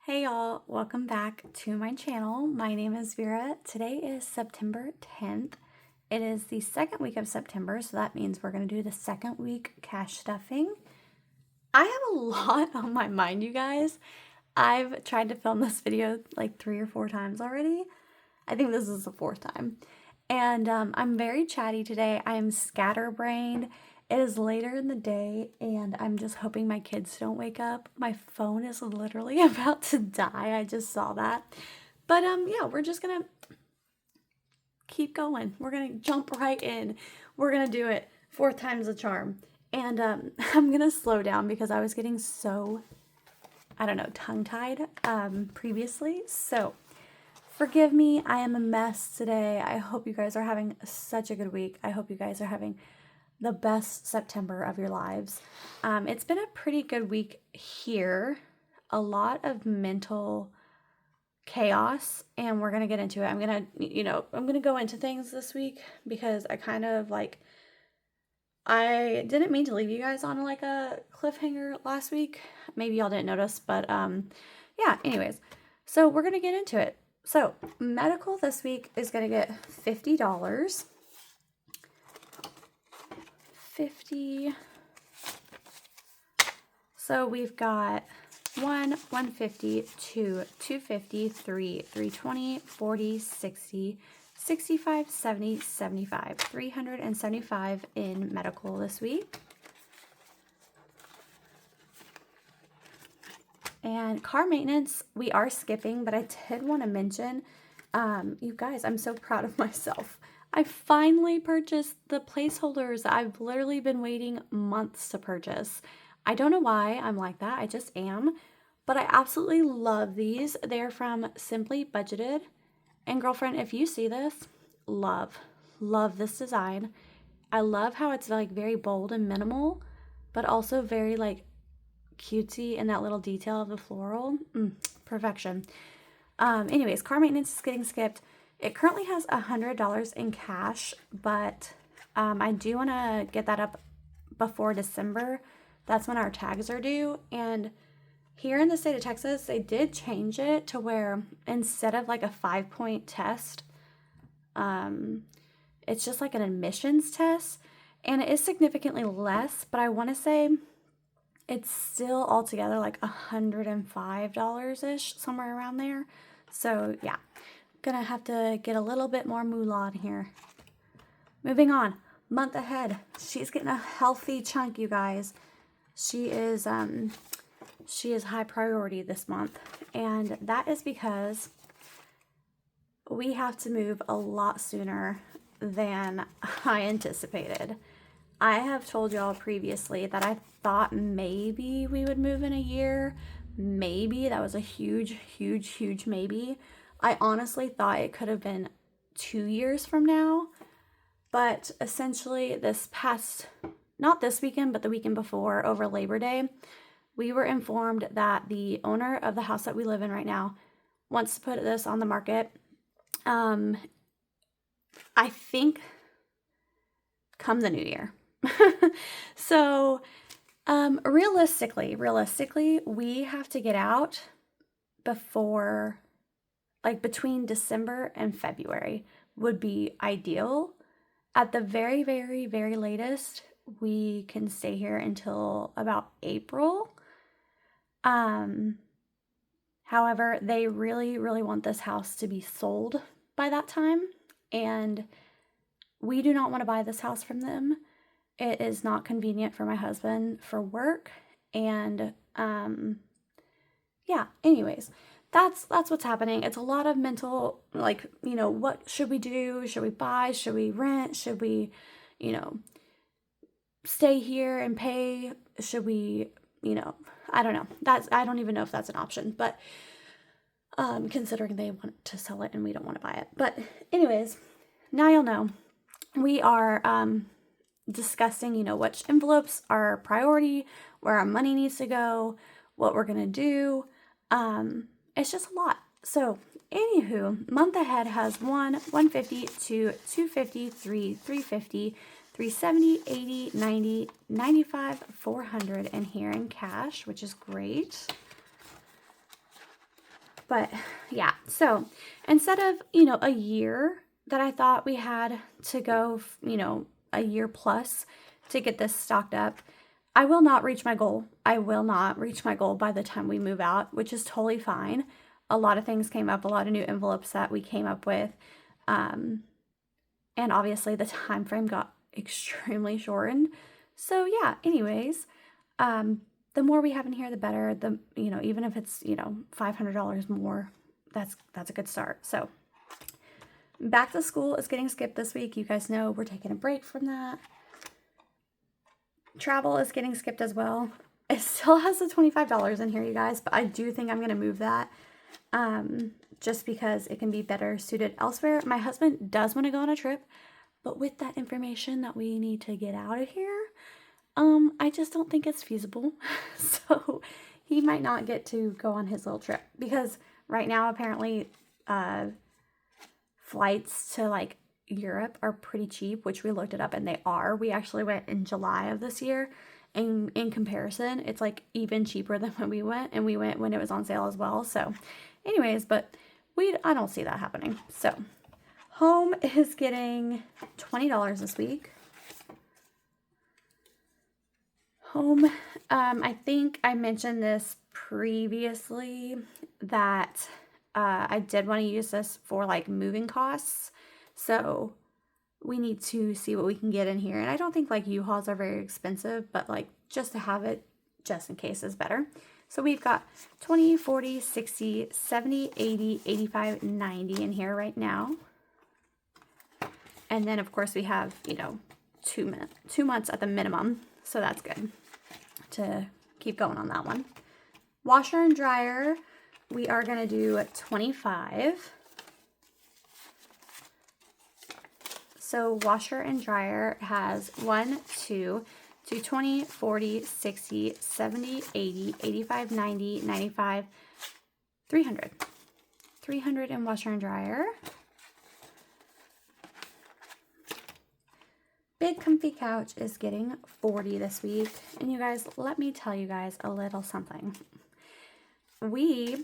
Hey y'all, welcome back to my channel. My name is Vera. Today is September 10th. It is the second week of September, so that means we're going to do the second week cash stuffing. I have a lot on my mind, you guys. I've tried to film this video like 3 or 4 times already. I think this is the 4th time. And I'm very chatty today. I'm scatterbrained. It is later in the day, and I'm just hoping my kids don't wake up. My phone is literally about to die. I just saw that. But yeah, we're just gonna keep going. We're gonna jump right in. We're gonna do it 4th time's a charm. And I'm gonna slow down because I was getting so, I don't know, tongue-tied previously. So forgive me, I am a mess today. I hope you guys are having such a good week. I hope you guys are having the best September of your lives. It's been a pretty good week here. A lot of mental chaos, and we're gonna get into it. I'm gonna go into things this week because I kind of I didn't mean to leave you guys on like a cliffhanger last week. Maybe y'all didn't notice, but yeah, anyways. So we're gonna get into it. So medical this week is gonna get $50. 50. So we've got 1, 150, 2, 250, 3, 320, 40, 60, 65, 70, 75. 375 in medical this week. And car maintenance, we are skipping, but I did want to mention, you guys, I'm so proud of myself. I finally purchased the placeholders I've literally been waiting months to purchase. I don't know why I'm like that. I just am. But I absolutely love these. They're from Simply Budgeted. And girlfriend, if you see this, love this design. I love how it's like very bold and minimal, but also very like cutesy in that little detail of the floral. Perfection. Anyways, car maintenance is getting skipped. It currently has $100 in cash, but I do want to get that up before December. That's when our tags are due. And here in the state of Texas, they did change it to where instead of like a 5-point test, it's just like an admissions test. And it is significantly less, but I want to say it's still altogether like $105-ish, somewhere around there. So yeah. Gonna have to get a little bit more moolah in here. Moving on, month ahead. She's getting a healthy chunk, you guys. She is high priority this month, and that is because we have to move a lot sooner than I anticipated. I have told y'all previously that I thought maybe we would move in a year. Maybe. That was a huge maybe. I honestly thought it could have been 2 years from now, but essentially this past, not this weekend, but the weekend before, over Labor Day, we were informed that the owner of the house that we live in right now wants to put this on the market. I think come the new year. So realistically, we have to get out before, like between December and February would be ideal. At the very latest, we can stay here until about April. However, they really want this house to be sold by that time, and we do not want to buy this house from them. It is not convenient for my husband for work, and yeah, anyways. That's what's happening. It's a lot of mental, like, what should we do? Should we buy? Should we rent? Should we, stay here and pay? Should we, I don't know. I don't even know if that's an option, but considering they want to sell it and we don't want to buy it. But anyways, now you'll know. We are discussing, which envelopes are priority, where our money needs to go, what we're going to do. It's just a lot. So, anywho, month ahead has 1, 150, 2, 250, 3, 350, 370, 80, 90, 95, 400 in here in cash, which is great. But yeah, so instead of, a year that I thought we had to go, a year plus to get this stocked up, I will not reach my goal. I will not reach my goal by the time we move out, which is totally fine. A lot of things came up, a lot of new envelopes that we came up with. And obviously the time frame got extremely shortened. So yeah, anyways, the more we have in here, the better. Even if it's, $500 more, that's a good start. So back to school is getting skipped this week. You guys know we're taking a break from that. Travel is getting skipped as well. It still has the $25 in here, you guys, but I do think I'm going to move that just because it can be better suited elsewhere. My husband does want to go on a trip, but with that information that we need to get out of here, I just don't think it's feasible. So he might not get to go on his little trip because right now apparently flights to like Europe are pretty cheap, which we looked it up and they are. We actually went in July of this year, and in comparison, it's like even cheaper than when we went, and we went when it was on sale as well. So anyways, but I don't see that happening. So home is getting $20 this week. Home, I think I mentioned this previously that I did want to use this for like moving costs. So we need to see what we can get in here. And I don't think like U-Hauls are very expensive, but like just to have it just in case is better. So we've got 20, 40, 60, 70, 80, 85, 90 in here right now. And then of course we have, 2 months at the minimum. So that's good to keep going on that one. Washer and dryer, we are going to do 25. So washer and dryer has 1, 2, 20, 40, 60, 70, 80, 85, 90, 95, 300. 300 in washer and dryer. Big comfy couch is getting 40 this week. And you guys, let me tell you guys a little something. We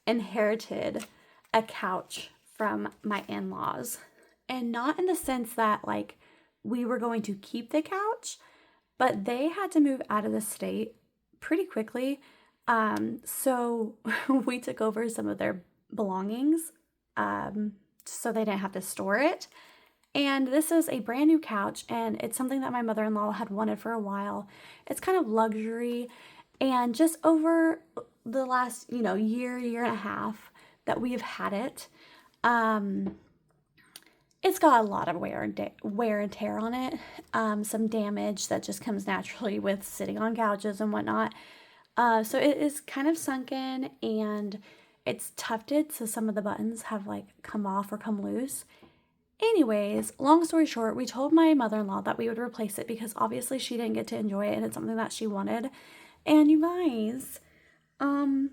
inherited a couch from my in-laws. And not in the sense that like we were going to keep the couch, but they had to move out of the state pretty quickly. So we took over some of their belongings so they didn't have to store it. And this is a brand new couch, and it's something that my mother-in-law had wanted for a while. It's kind of luxury, and just over the last, year and a half that we've had it, it's got a lot of wear and tear on it. Some damage that just comes naturally with sitting on couches and whatnot. So it is kind of sunken and it's tufted, so some of the buttons have like come off or come loose. Anyways, long story short, we told my mother-in-law that we would replace it because obviously she didn't get to enjoy it and it's something that she wanted. And you guys, on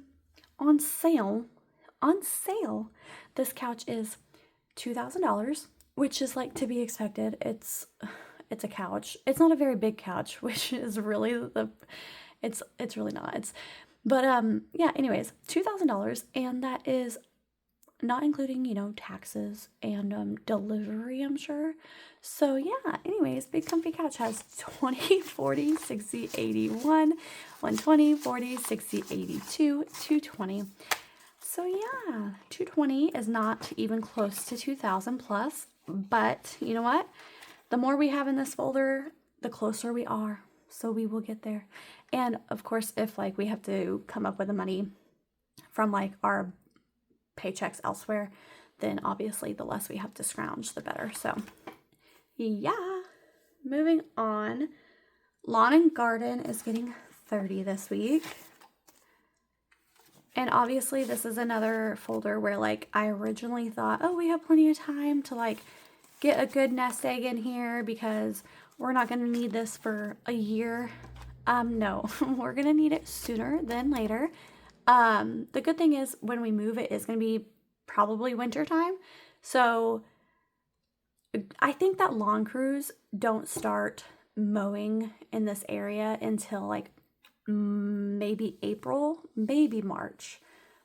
sale, this couch is $2,000, which is like to be expected. It's a couch. It's not a very big couch, which is really it's really not. Yeah, anyways, $2,000, and that is not including, taxes and delivery, I'm sure. So yeah, anyways, Big Comfy Couch has 20, 40, 60, 81, 120, 40, 60, 82, 220. So yeah, 220 is not even close to 2,000 plus, but you know what? The more we have in this folder, the closer we are. So we will get there. And of course, if like we have to come up with the money from like our paychecks elsewhere, then obviously the less we have to scrounge, the better. So yeah, moving on. Lawn and garden is getting 30 this week. And obviously this is another folder where like I originally thought, oh, we have plenty of time to like get a good nest egg in here because we're not going to need this for a year. No, we're going to need it sooner than later. The good thing is when we move, it is going to be probably winter time. So I think that lawn crews don't start mowing in this area until like maybe April, maybe March.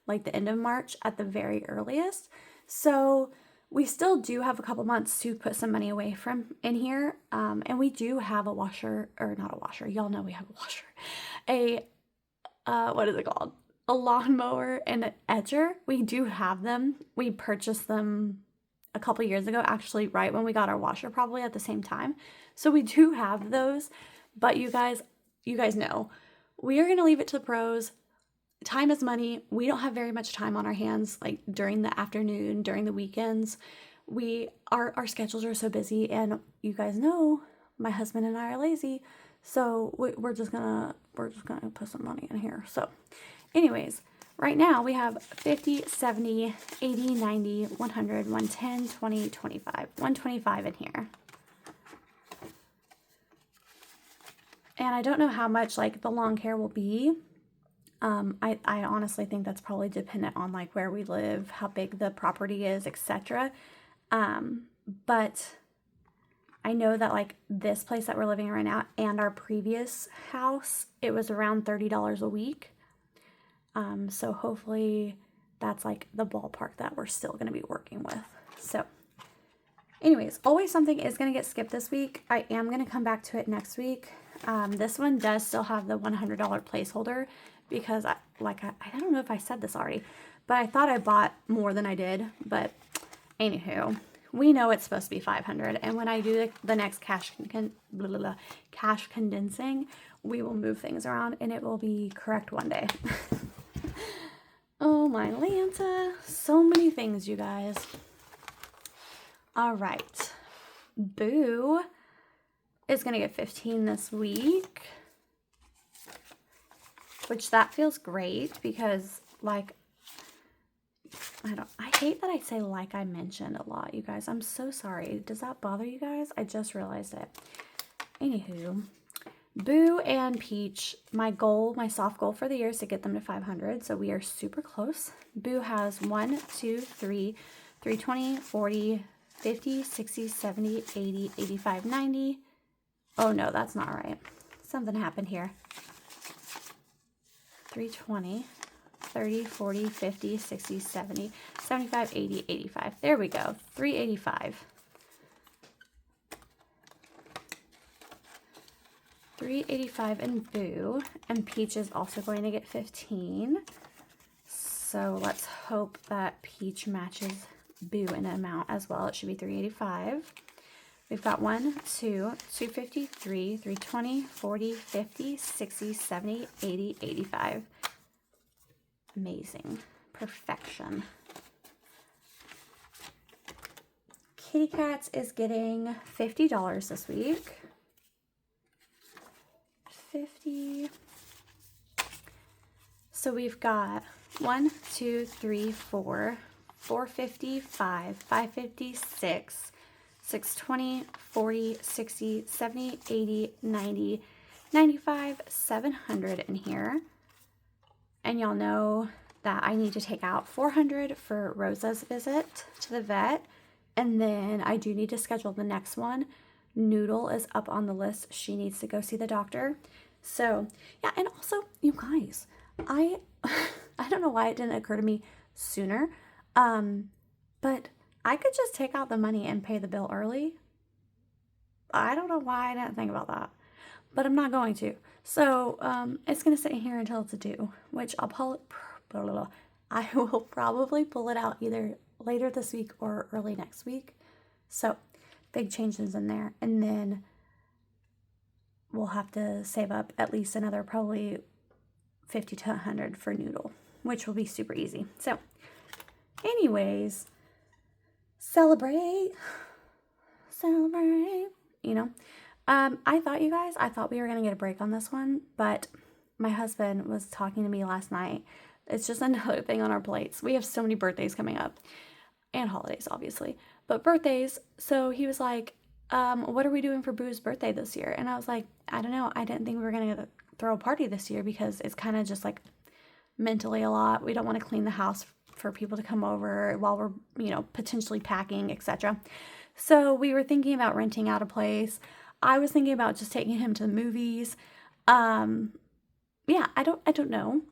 like the end of March at the very earliest. So we still do have a couple months to put some money away from in here. And we do have a washer, or not a washer. Y'all know we have a washer. What is it called? A lawnmower and an edger. We do have them. We purchased them a couple years ago, actually, right when we got our washer, probably at the same time. So we do have those. But you guys know, we are going to leave it to the pros. Time is money. We don't have very much time on our hands, like during the afternoon, during the weekends. Our schedules are so busy, and you guys know my husband and I are lazy, so we're just gonna put some money in here. So anyways, right now we have 50, 70, 80, 90, 100, 110, 20, 25, 125 in here. And I don't know how much like the lawn care will be. I honestly think that's probably dependent on like where we live, how big the property is, etc. But I know that like this place that we're living in right now and our previous house, it was around $30 a week. So hopefully that's like the ballpark that we're still going to be working with. So anyways, always something is going to get skipped this week. I am going to come back to it next week. This one does still have the $100 placeholder because I don't know if I said this already, but I thought I bought more than I did. But anywho, we know it's supposed to be $500, and when I do the next cash condensing, we will move things around and it will be correct one day. Oh my Lanta, so many things, you guys. All right, Boo is gonna get 15 this week, which that feels great because like I hate that I say like I mentioned a lot, you guys. I'm so sorry. Does that bother you guys? I just realized it. Anywho, Boo and Peach, my soft goal for the year is to get them to 500. So we are super close. Boo has 1, 2, 3, 320, 40, 50, 60, 70, 80, 85, 90. Oh no, that's not right. Something happened here. 320, 30, 40, 50, 60, 70, 75, 80, 85. There we go. 385. 385 and Boo. And Peach is also going to get 15. So let's hope that Peach matches Boo in amount as well. It should be 385. We've got 1, 2, 253, 320, 40, 50, 60, 70, 80, 85. Amazing. Perfection. Kitty Cats is getting $50 this week. 50. So we've got 1, 2, 3, 4, 455, 556, 620, 40, 60, 70, 80, 90, 95, 700 in here. And y'all know that I need to take out 400 for Rosa's visit to the vet. And then I do need to schedule the next one. Noodle is up on the list. She needs to go see the doctor. So, yeah, and also, you guys, I don't know why it didn't occur to me sooner, but I could just take out the money and pay the bill early. I don't know why I didn't think about that, but I'm not going to. So, it's going to sit here until it's due, which I will probably pull it out either later this week or early next week. So, big changes in there. And then we'll have to save up at least another probably 50 to 100 for Noodle, which will be super easy. So, anyways, celebrate, you know. I thought we were going to get a break on this one, but my husband was talking to me last night. It's just another thing on our plates. We have so many birthdays coming up and holidays, obviously, but birthdays. So he was like, what are we doing for Boo's birthday this year? And I was like, I don't know. I didn't think we were going to throw a party this year because it's kind of just like mentally a lot. We don't want to clean the house for people to come over while we're, potentially packing, etc. So we were thinking about renting out a place. I was thinking about just taking him to the movies. Yeah, I don't know.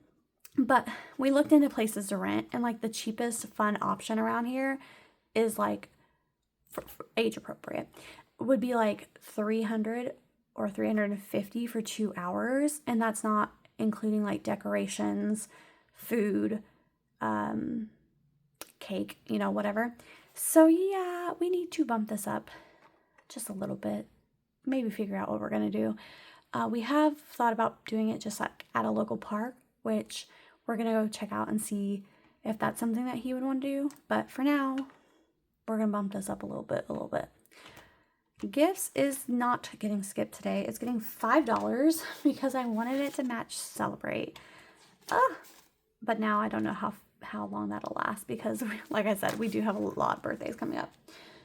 But we looked into places to rent, and like the cheapest fun option around here is like for age appropriate would be like 300 or 350 for 2 hours, and that's not including like decorations, food, cake, whatever. So yeah, we need to bump this up just a little bit, maybe figure out what we're gonna do. We have thought about doing it just like at a local park, which we're gonna go check out and see if that's something that he would want to do. But for now, we're gonna bump this up a little bit. Gifts is not getting skipped today. It's getting $5 because I wanted it to match Celebrate. But now I don't know how long that'll last because, like I said, we do have a lot of birthdays coming up.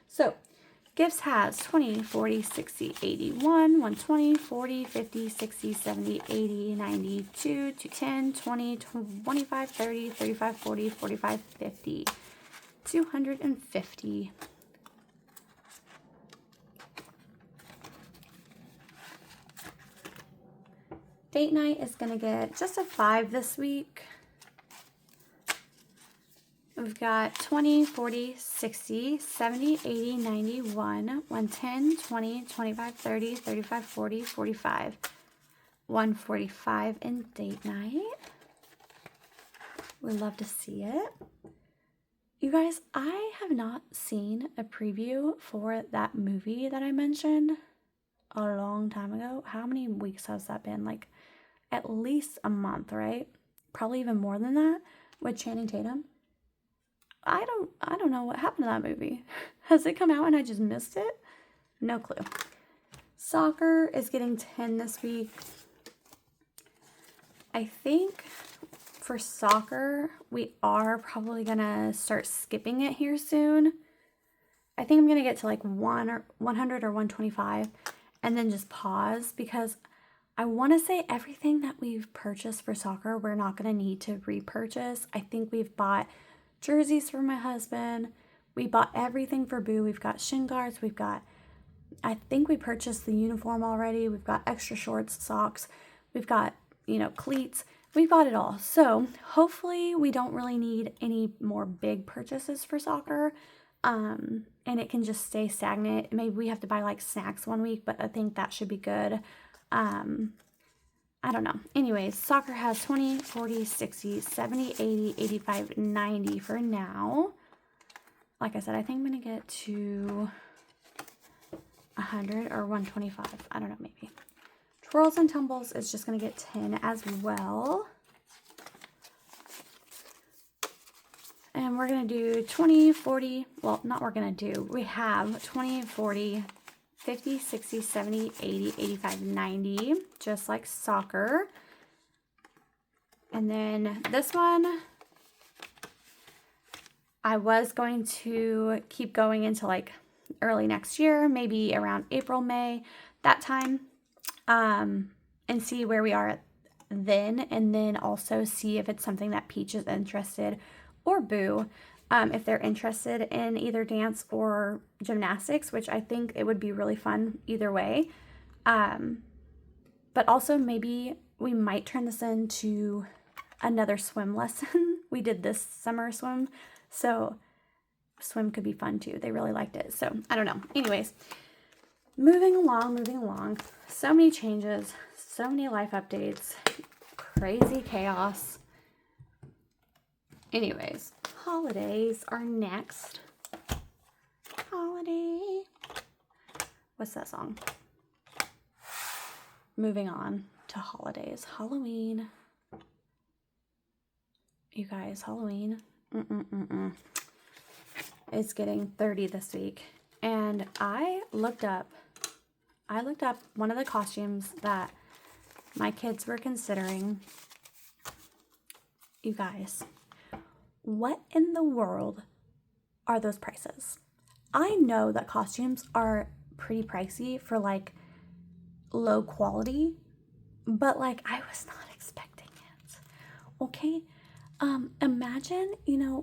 So Gifts has 20, 40, 60, 81, 120, 40, 50, 60, 70, 80, 90, 2, 10, 20, 25, 30, 35, 40, 45, 50, 250. Date night is going to get just a 5 this week. We've got 20, 40, 60, 70, 80, 91, 110, 20, 25, 30, 35, 40, 45. 145 in date night. We love to see it. You guys, I have not seen a preview for that movie that I mentioned a long time ago. How many weeks has that been? Like at least a month, right? Probably even more than that with Channing Tatum. I don't know what happened to that movie. Has it come out and I just missed it? No clue. Soccer is getting 10 this week. I think for soccer, we are probably going to start skipping it here soon. I think I'm going to get to like 100 or 125 and then just pause because I want to say everything that we've purchased for soccer, we're not going to need to repurchase. I think we've bought jerseys for my husband. We bought everything for Boo. We've got shin guards. I think we purchased the uniform already. We've got extra shorts, socks. We've got, cleats. We've got it all. So hopefully we don't really need any more big purchases for soccer. And it can just stay stagnant. Maybe we have to buy like snacks one week, but I think that should be good. I don't know. Anyways, soccer has 20, 40, 60, 70, 80, 85, 90 for now. Like I said, I think I'm going to get to 100 or 125. I don't know, maybe. Twirls and Tumbles is just going to get 10 as well. And we're going to do 20, 40. Well, not we're going to do. We have 20, 40, 50, 60, 70, 80, 85, 90, just like soccer. And then this one, I was going to keep going into like early next year, maybe around April, May, that time, and see where we are then, and then also see if it's something that Peach is interested, or Boo, if they're interested in either dance or gymnastics, which I think it would be really fun either way. But also maybe we might turn this into another swim lesson. We did this summer swim, so swim could be fun too. They really liked it. So I don't know. Anyways, moving along. So many changes, so many life updates, crazy chaos. Anyways, holidays are next. Holiday. What's that song? Moving on to holidays. Halloween. You guys, Halloween. It's getting 30 this week. And I looked up one of the costumes that my kids were considering. You guys, what in the world are those prices? I know that costumes are pretty pricey for like low quality, but like I was not expecting it. Okay, imagine,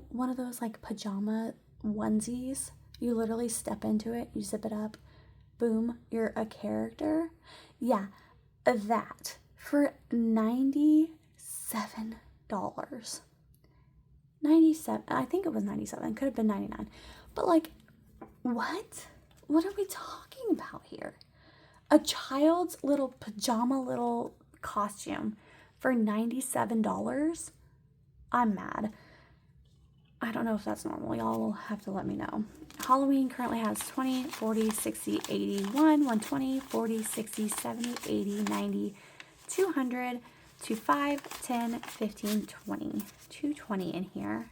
one of those like pajama onesies. You literally step into it, you zip it up, boom, you're a character. Yeah, that for $97. $97. I think it was 97. Could have been 99. But like, what? What are we talking about here? A child's little pajama little costume for $97? I'm mad. I don't know if that's normal. Y'all will have to let me know. Halloween currently has 20, 40, 60, 81, 120, 40, 60, 70, 80, 90, 200, 25, 10, 15, 20. 220 in here.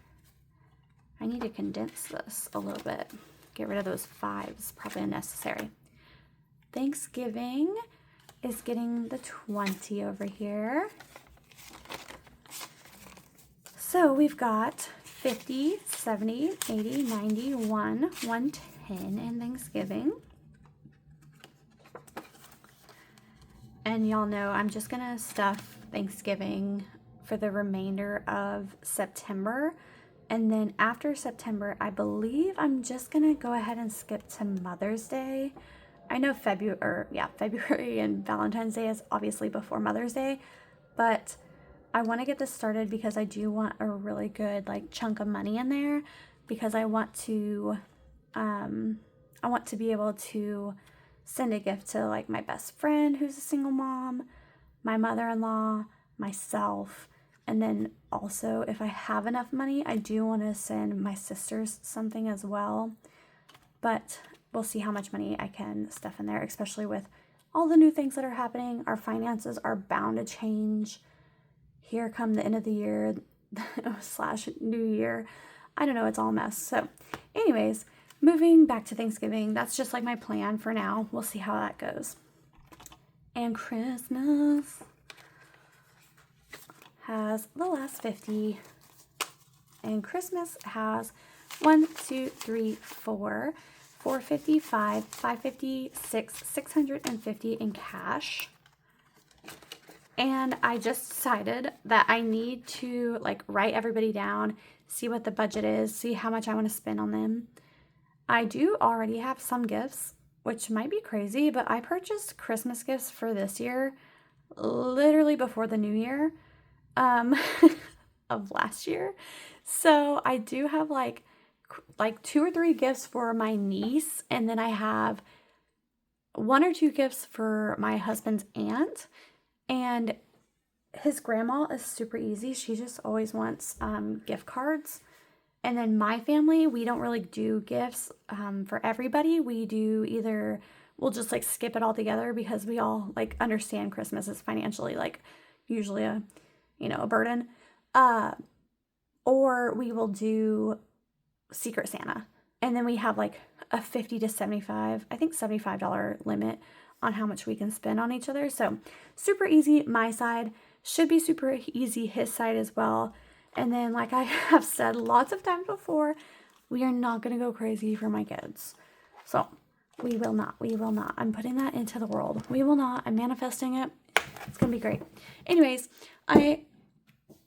I need to condense this a little bit. Get rid of those fives, probably unnecessary. Thanksgiving is getting the 20 over here. So we've got 50, 70, 80, 90, 110 in Thanksgiving. And y'all know I'm just gonna stuff Thanksgiving for the remainder of September. And then after September, I believe I'm just gonna go ahead and skip to Mother's Day. I know February and Valentine's Day is obviously before Mother's Day, but I want to get this started because I do want a really good like chunk of money in there, because I want to be able to send a gift to like my best friend who's a single mom, my mother-in-law, myself, and then also if I have enough money, I do want to send my sisters something as well. But we'll see how much money I can stuff in there, especially with all the new things that are happening. Our finances are bound to change. Here come the end of the year / new year. I don't know, it's all a mess. So anyways, moving back to Thanksgiving, that's just like my plan for now. We'll see how that goes. And Christmas has the last 50. And Christmas has 1, 2, 3, 4, 455, 556, 650 in cash. And I just decided that I need to like write everybody down, see what the budget is, see how much I want to spend on them. I do already have some gifts, which might be crazy, but I purchased Christmas gifts for this year literally before the new year of last year. So I do have like 2 or 3 gifts for my niece, and then I have 1 or 2 gifts for my husband's aunt. And his grandma is super easy. She just always wants gift cards. And then my family, we don't really do gifts for everybody. We do either, we'll just like skip it all together because we all like understand Christmas is financially like usually a burden. Or we will do Secret Santa. And then we have like a $50 to $75 limit on how much we can spend on each other. So super easy, my side. Should be super easy, his side as well. And then like I have said lots of times before, we are not going to go crazy for my kids. So we will not. I'm putting that into the world. We will not. I'm manifesting it. It's going to be great. Anyways, I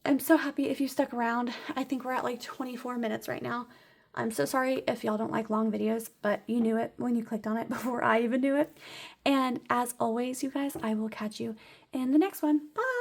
am so happy if you stuck around. I think we're at like 24 minutes right now. I'm so sorry if y'all don't like long videos, but you knew it when you clicked on it before I even knew it. And as always, you guys, I will catch you in the next one. Bye!